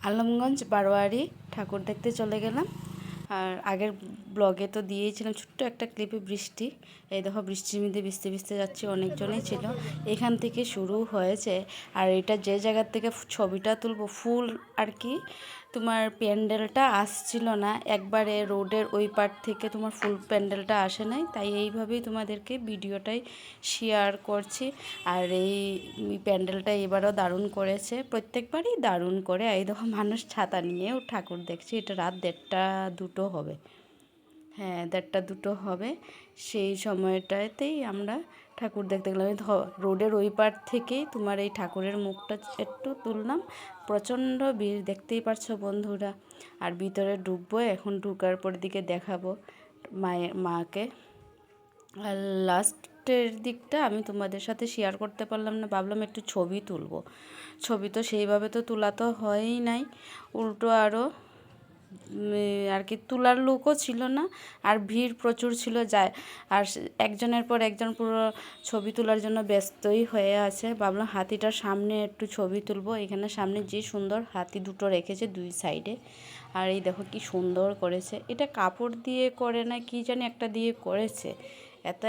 আলমগঞ্জ বারোয়ারি ঠাকুর দেখতে চলে গেলাম। আর আগের ব্লগে তো দিয়েছিলাম ছোট্ট একটা ক্লিপে বৃষ্টি। এই দেখো বৃষ্টির মধ্যে ভিজতে ভিজতে যাচ্ছি, অনেকজনই ছিল। এখান থেকে শুরু হয়েছে। আর এটা যে জায়গার থেকে ছবিটা তুলবো ফুল আর কি তোমার প্যান্ডেলটা আসছিল না, একবারে রোডের ওই পার থেকে তোমার ফুল প্যান্ডেলটা আসে নাই, তাই এইভাবেই তোমাদেরকে ভিডিওটাই শেয়ার করছি। আর এই প্যান্ডেলটা এবারও দারুণ করেছে, প্রত্যেকবারই দারুণ করে। এই দেখো মানুষ ছাতা নিয়েও ঠাকুর দেখছে। এটা রাত 1:30-2 হবে, হ্যাঁ 1:30-2 হবে। সেই সময়টাতেই আমরা ঠাকুর দেখতে গেলাম। রোডের ওই পার থেকেই তোমার এই ঠাকুরের মুখটা একটু তুললাম। প্রচণ্ড ভিড়, দেখতেই পারছো বন্ধুরা। আর ভিতরে ঢুকবো এখন, ঢুকার পর দিকে দেখাবো মাকে। আর লাস্টের দিকটা আমি তোমাদের সাথে শেয়ার করতে পারলাম না, ভাবলাম একটু ছবি তুলবো। ছবি তো সেইভাবে তো তোলা তো হয়ই নাই, উল্টো আরও আর কি তোলার লোকও ছিল না। আর ভিড় প্রচুর ছিল, যায় আর একজনের পর একজন পুরো ছবি তোলার জন্য ব্যস্তই হয়ে আছে। ভাবলাম হাতিটার সামনে একটু ছবি তুলবো। এখানে সামনে যে সুন্দর হাতি দুটো রেখেছে দুই সাইডে। আর এই দেখো কি সুন্দর করেছে, এটা কাপড় দিয়ে করে না কি জানি একটা দিয়ে করেছে।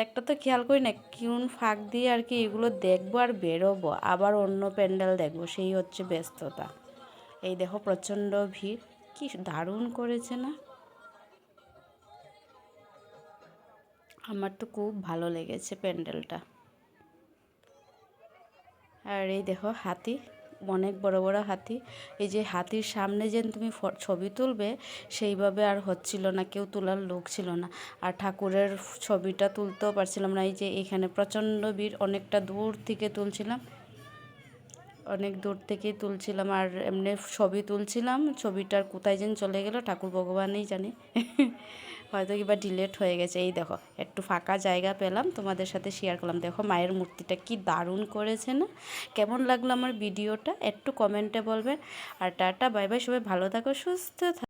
একটা তো খেয়াল করি না কোন ফাঁক দিয়ে আর কি এগুলো দেখবো আর বেরোবো, আবার অন্য প্যান্ডেল দেখবো, সেই হচ্ছে ব্যস্ততা। এই দেখো প্রচণ্ড ভিড়, কি দারুণ করেছে না? আমার তো খুব ভালো লেগেছে প্যান্ডেলটা। আর এই দেখো হাতি, অনেক বড় বড় হাতি। এই যে হাতির সামনে যে তুমি ছবি তুলবে সেইভাবে আর হচ্ছিল না, কেউ তোলার লোক ছিল না। আর ঠাকুরের ছবিটা তুলতেও পারছিলাম না, এই যে এখানে প্রচণ্ড ভিড়, অনেকটা দূর থেকে তুলছিলাম, অনেক দূর থেকেই তুলছিলাম। আর এমনি ছবি তুলছিলাম, ছবিটার কোথায় যেন চলে গেল ঠাকুর ভগবানই জানে। হয়তো কিবা ডিলেট হয়ে গেছে। এই দেখো একটু ফাঁকা জায়গা পেলাম, তোমাদের সাথে শেয়ার করলাম। দেখো মায়ের মূর্তিটা কি দারুণ করেছে না? কেমন লাগলো আমার ভিডিওটা একটু কমেন্টে বলবেন। আর টাটা বাই বাই, সবাই ভালো থাকো, সুস্থ থাকো।